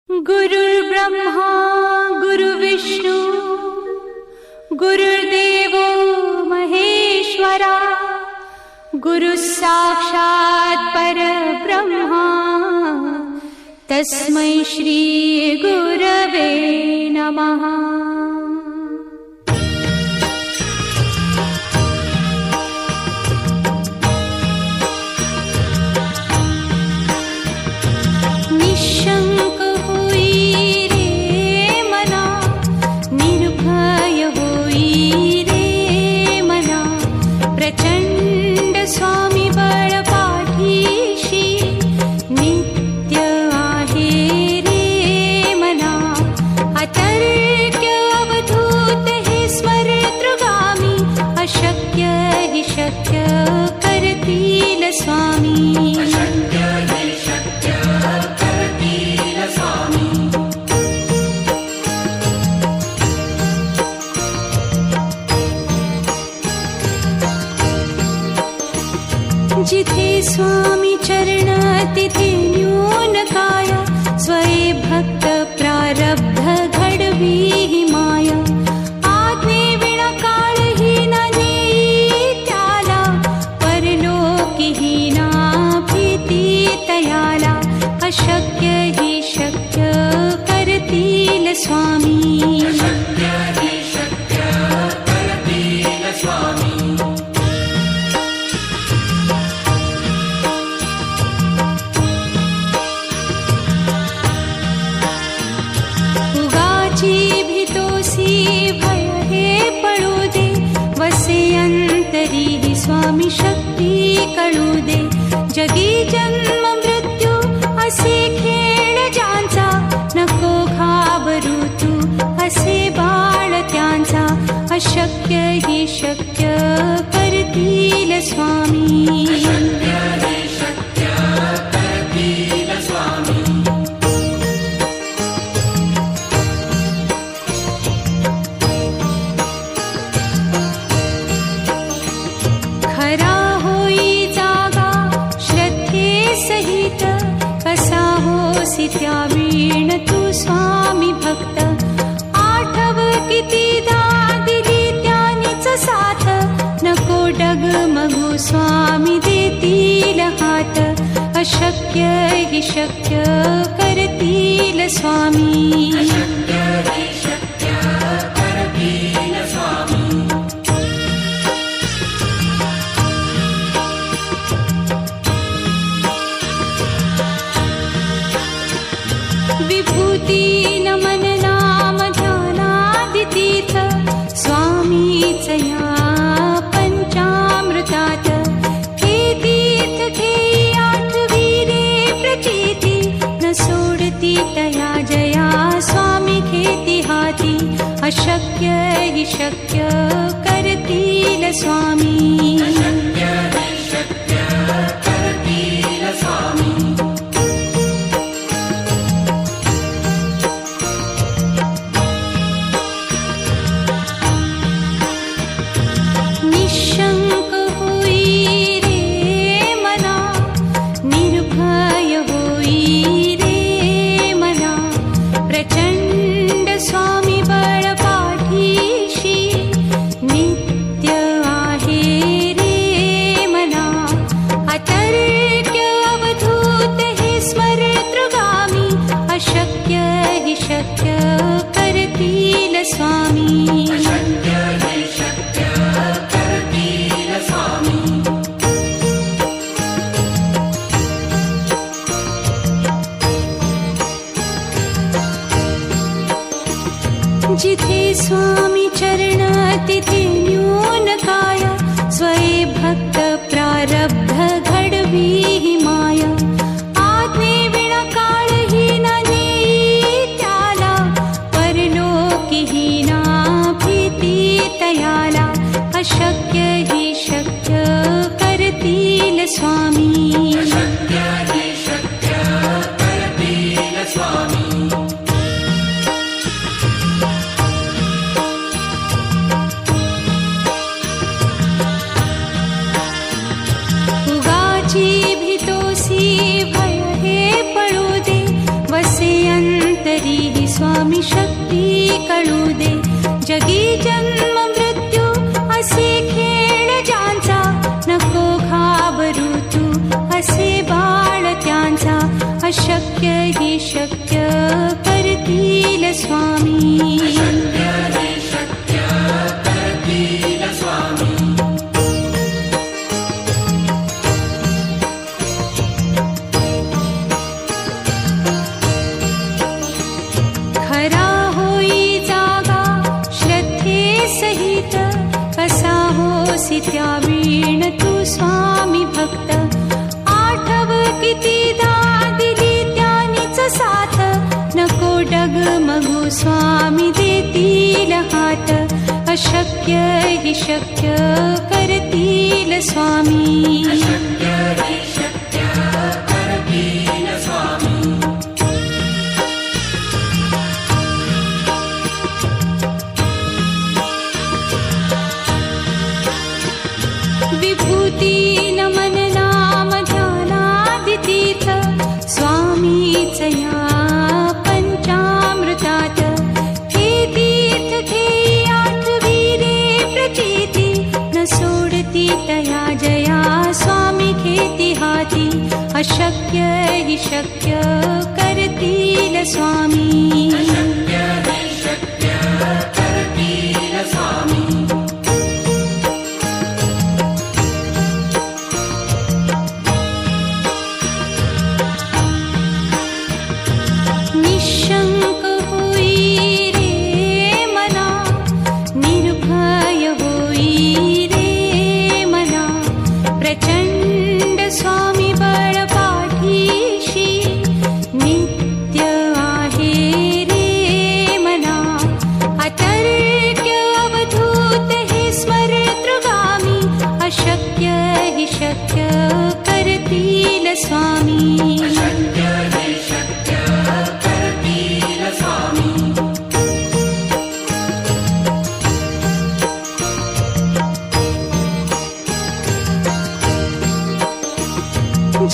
गुरुर्ब्रह्मा गुरुर्विष्णू गुरुर्देवो महेश्वरा गुरुः साक्षात् परब्रह्मा तस्मै श्री गुरवे नमः। निशंक होई रे मना, निर्भय होई रे मना, प्रचंड स्वामी बळ पाठीशी नित्य आहे रे मना। अतर्क्य अवधूत हे स्मरतृगामी, अशक्य हि शक्य करतील स्वामी। जिथे स्वामी चरण तिथे न्यून काय, स्वये भक्त प्रारब्ध घडवी ही माया। आज्ञे विना काळही न नेई त्याला, परलोकी ही ना भीती तयाला। अशक्य ही शक्य करतील स्वामी। भय हे पळू दे, वसे अंतरी ही स्वामी शक्ती कळू दे। जगी जन्म मृत्यू असे खेळ ज्यांचा, नको घाबरू तू असे बाळ त्यांचा। अशक्य ही शक्य करतील स्वामी। खरा होई जागा श्रद्धे सहित, कसा होसी त्या वीण तू स्वामी भक्त। आठव कितीदा दिली त्यानीच साथ, नको डगमगू स्वामी देतील हात। अशक्य हि शक्य करतील स्वामी। विभूती नमन नाम ध्यानादितीर्थ, स्वामीच या पंचामृतात। हे तीर्थ घेई आठवी रे प्रचिती, न सोडती तया जया स्वामी घेती हाती। अशक्य हि शक्य करतील स्वामी। निशंक होई रे मना, निर्भय होई रे मना, प्रचंड स्वामी बळ पाठीशी नित्य आहे रे मना। अतर्क्य अवधूत हे स्मरतृगामी, अशक्य हि शक्य करतील स्वामी। जिथे स्वामी चरण तिथे न्यून काय, स्वये भक्त प्रारब्ध घडवी ही माया। आज्ञे विना काळही न नेई त्याला, परलोकी ही ना भीती तयाला। अशक्य ही शक्य करतील स्वामी। तरीही स्वामी शक्ती कळू दे. जगी जन्म मृत्यू असे खेळ ज्यांचा, नको घाबरू तू असे बाळ त्यांचा. अशक्य ही शक्य करतील स्वामी. खरा होई जागा श्रद्धे सहित, कसा होसी त्या वीण तू स्वामी भक्त. आठव कितीदा दिली त्यानीच साथ, नको डगमगू स्वामी देतील हात. अशक्य ही शक्य करतील स्वामी. विभूती नमन नाम ध्यानादितीर्थ, स्वामीच या पंचामृतात. हे तीर्थ घेई आठवीरे प्रचिती, न सोडती तया जया स्वामी घेती हाती. अशक्य ही शक्य करतील स्वामी. निशंक होई रे मना, निर्भय होई रे मना. प्रचंड स्वामी बळ पाठीशी, नित्य आहे रे मना. अतर्क्य अवधूत हे स्मरतृगामी, अशक्य ही शक्य करतील स्वामी.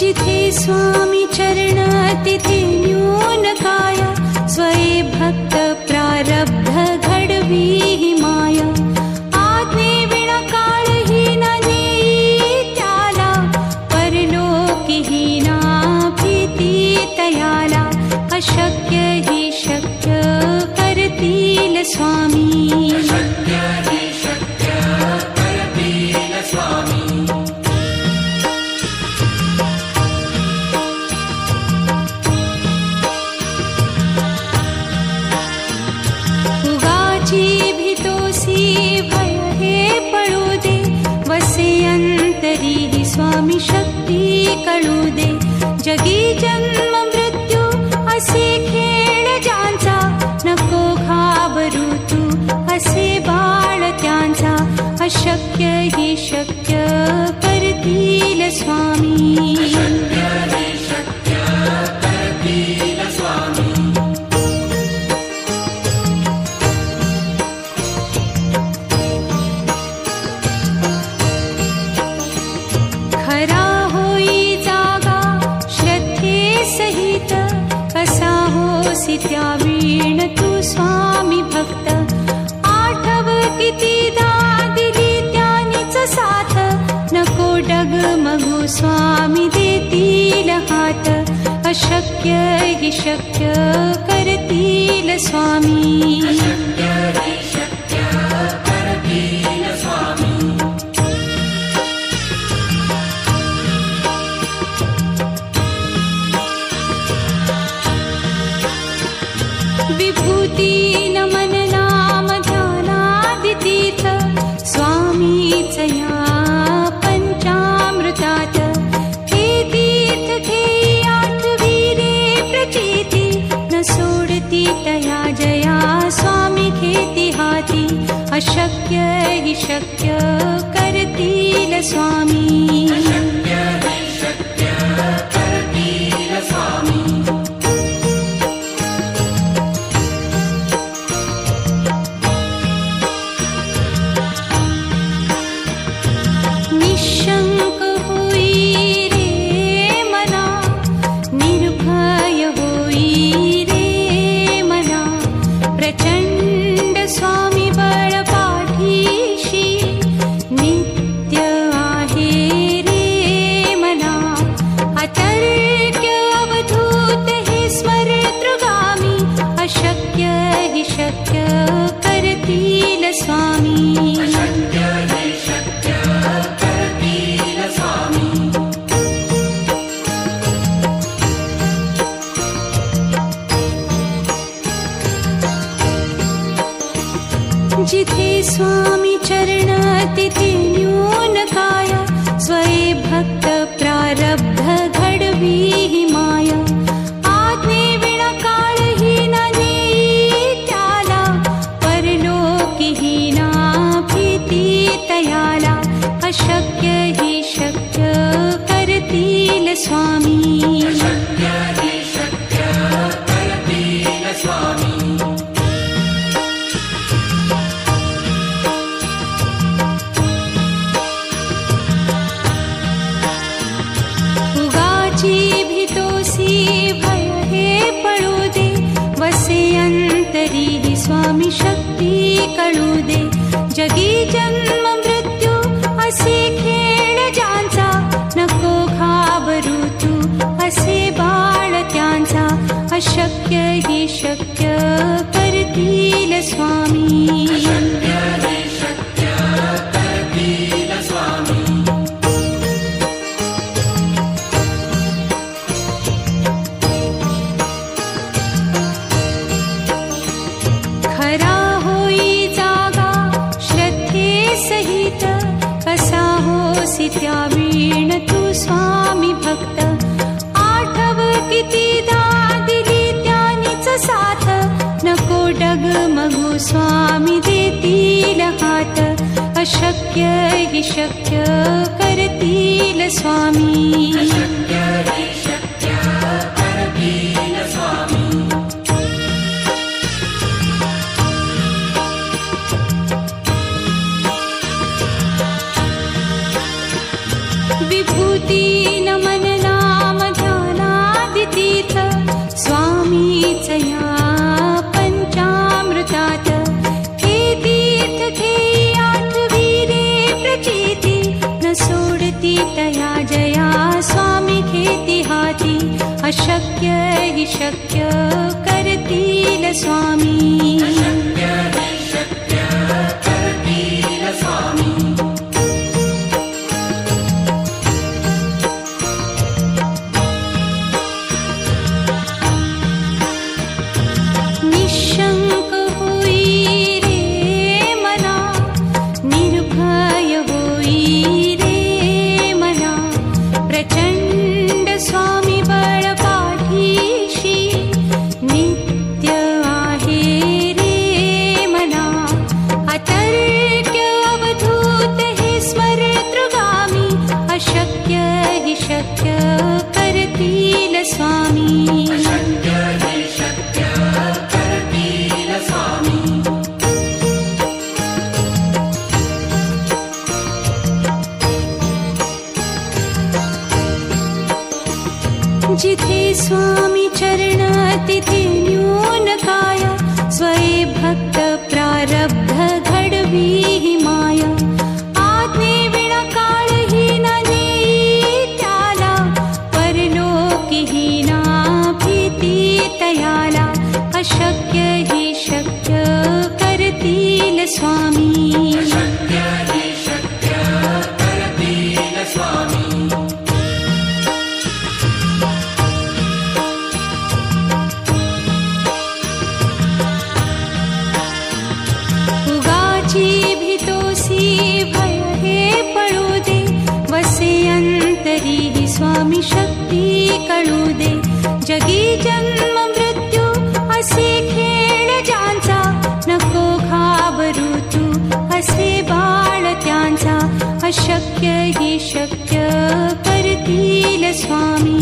जिथे स्वामी चरण तिथे न्यून काया, स्वये भक्त प्रारब्ध घडवी ही माया. आज्ञे विना काळही न नेई त्याला, परलोकीही ना भीती तयाला. अशक्य ही शक्य करतील स्वामी. उगाची भीतोसी भय हे पळू दे, वसे अंतरी ही स्वामी शक्ती कळू दे. जगी जन्म मृत्यू असे खेळ ज्यांचा, नको घाबरू तू असे बाळ त्यांचा. अशक्य ही शक्य करतील स्वामी. खरा होई जागा श्रद्धे सहित, कसा होसी त्या वीण तू स्वामी भक्त. आठव कितीदा दिली त्यानीच साथ, नको डगमगू स्वामी देतील हात. अशक्य ही शक्य करतील स्वामी. विभूती नमन नाम ध्यानादितीर्थ, स्वामीच या पंचामृतात. हे तीर्थ घेई आठवीरे प्रचिती, न सोडती तया जया स्वामी घेती हाती. अशक्य ही शक्य करतील स्वामी. निशंक होई रे मना, निर्भय होई रे जिथे स्वामी चरण तिथे न्यून काया, स्वये भक्त प्रारब्ध घडवी ही माया. आज्ञे विना काळही न नेई त्याला, परलोकी ही ना भीती तयाला. अशक्य ही शक्य करतील स्वामी. उगाची भीतोसी भय हे पळू दे, वसे अंतरी ही स्वामी शक्ती कळू दे. जगी जन्म मृत्यू असे खेळ ज्यांचा, नको घाबरू तू असे बाळ त्यांचा. अशक्य ही शक्य करतील स्वामी. खरा होई जागा श्रद्धे सहित, कसा होसी त्या वीण तू स्वामी भक्त. आठव कितीदा दिली त्यानीच साथ, नको डगमगू स्वामी देतील हात. अशक्य ही शक्य करतील स्वामी. विभूती नमन नाम ध्यानादितीर्थ, स्वामीच या पंचामृतात. हे तीर्थ घेई आठवी रे प्रचिती, न सोडती तया जया स्वामी घेती हाती. अशक्य ही शक्य करतील स्वामी. निशंक होई रे मना, निर्भय होई रे मना. प्रचंड स्वामी बळ पाठीशी, नित्य आहे रे मना. अतर्क्य अवधूत हे स्मरतृगामी, अशक्य ही शक्य करतील स्वामी. जिथे स्वामी चरण तिथे न्यून काया, स्वये भक्त प्रारब्ध घडवी ही माया. आज्ञे विना काळही न नेई त्याला, परलोकी ही ना भीती तयाला. अशक्य ही शक्य करतील स्वामी. उगाची भीतोसी भय हे पळू दे, वसे अंतरी ही स्वामी शक्ती कळू दे. जगी जन्म मृत्यू असे खेळ ज्यांचा, नको घाबरू तू असे बाळ त्यांचा. अशक्य ही शक्य करतील स्वामी.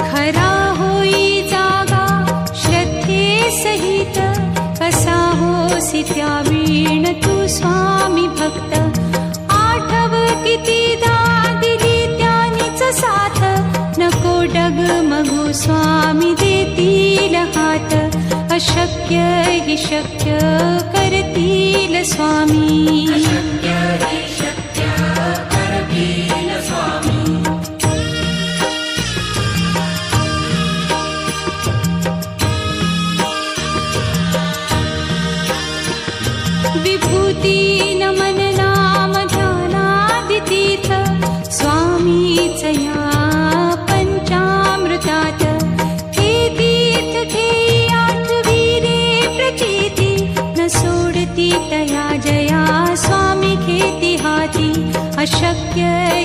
खरा होई जागा श्रद्धे सहित, कसा होसी त्या वीण तू स्वामी भक्त. आठव कितीदा दिली त्यानीच साथ, नको डगमगू स्वामी देतील हात. अशक्य ही शक्य करतील स्वामी. विभूती नमन नाम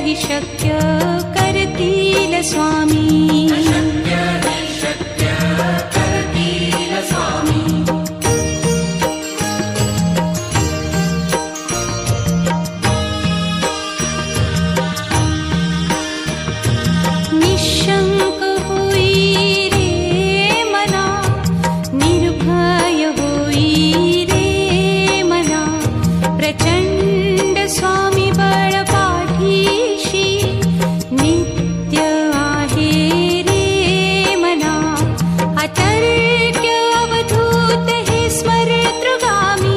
हि शक्य करतील स्वामी निशंक होई रे मना निर्भय होई रे मना प्रचंड स्वामी बळ पाठीशी नित्य आहे रे मना अतर्क्य अवधूत हे स्मरतृगामी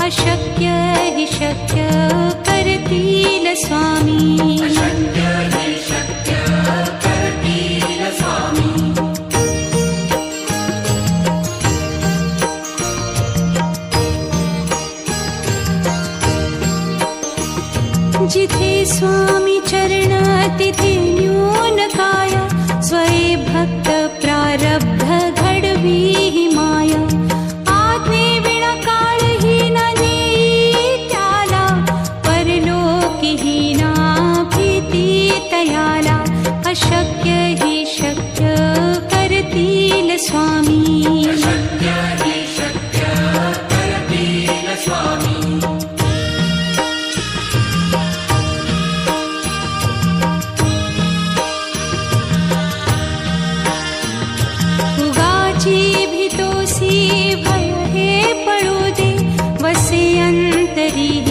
अशक्य हि शक्य करतील स्वामी जिथे स्वामी चरण तिथे न्यून काय स्वये भक्त प्रारब्ध घडवी हि माया आज्ञे विना काळही न नेई त्याला परलोकीही ना भीती तयाला अशक्य हि शक्य करतील स्वामी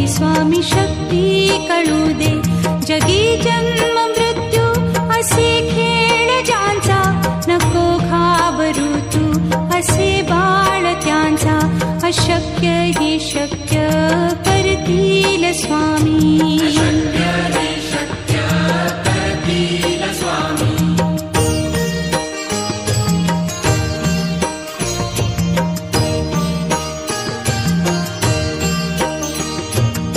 स्वामी शक्ती कळू दे जगी जन्म मृत्यू असे खेळ ज्यांचा नको घाबरू तू असे बाळ त्यांचा अशक्य हि शक्य करतील स्वामी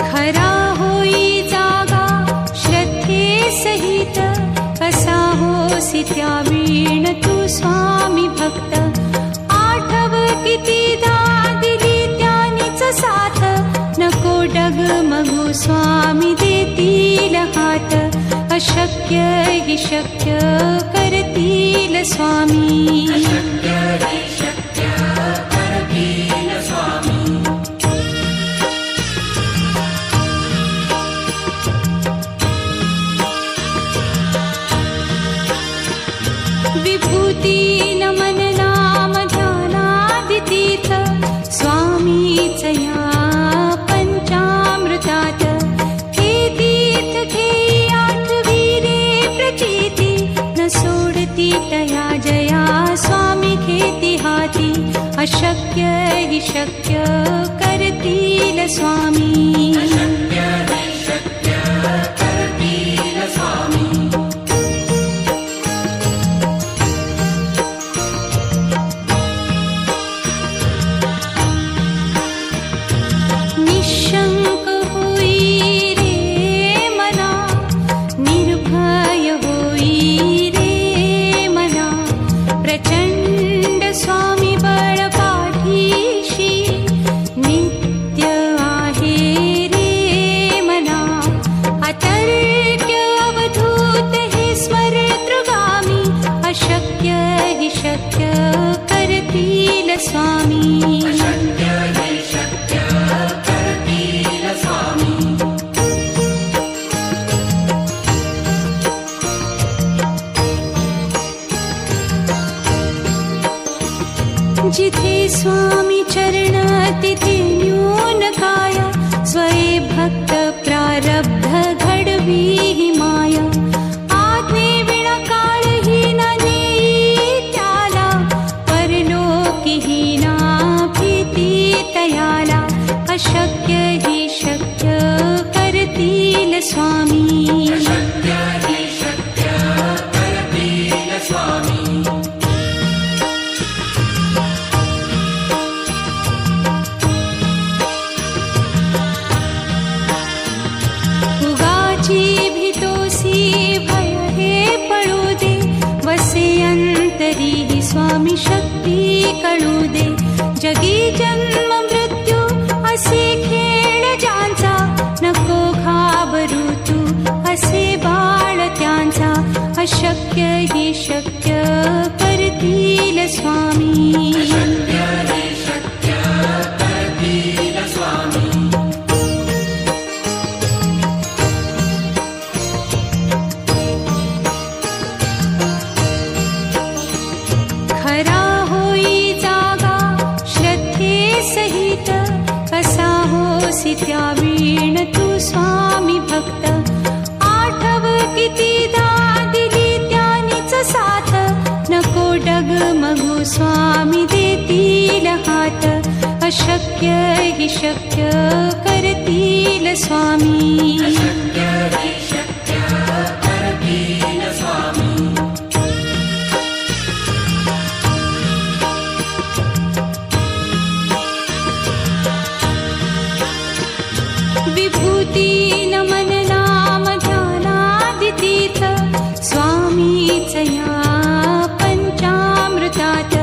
खरा होई जागा श्रद्धे सहित कसा होसी त्या वीण तू स्वामी भक्त आठव कितीदा दिली त्यानीच साथ नको डगमगू स्वामी देतील हात अशक्य हि शक्य करतील स्वामी विभूती नमन नाम ध्यानादितीर्थ स्वामीच या पंचामृतात हे तीर्थ घेई आठवी रे प्रचिती न सोडती तया जया स्वामी घेती हाती अशक्य हि शक्य करतील स्वामी निशंक होई रे मना निर्भय होई रे मना प्रचंड स्वामी बळ पाठीशी नित्य आहे रे मना अतर्क्य अवधूत हे स्मरतृगामी अशक्य हि शक्य करतील स्वामी जिथे स्वामी चरण तिथे न्यून काय स्वये भक्त प्रारब्ध घडवी हि माया आज्ञे विना काळही न नेई त्याला परलोकीही ना भीती तयाला अशक्य हि शक्य करतील स्वामी स्वामी शक्ती कळू दे जगी जन्म मृत्यू असे खेळ ज्यांचा नको घाबरू तू असे बा अशक्य हि शक्य करतील स्वामी खरा होई जागा श्रद्धे सहित कसा होसी त्या वीण तू स्वामी भक्त आठव कितीदा दिली त्यानीच साथ नको डगमगू स्वामी देतील हात अशक्य हि शक्य करतील स्वामी विभूती नमन नाम ध्यानादितीर्थ स्वामीच या पंचामृतात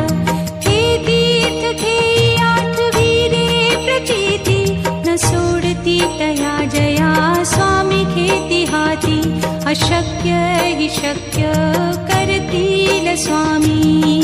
हे तीर्थ घेई आठविले प्रचिती न सोडती तया जया स्वामी घेती हाती अशक्य हि शक्य करतील स्वामी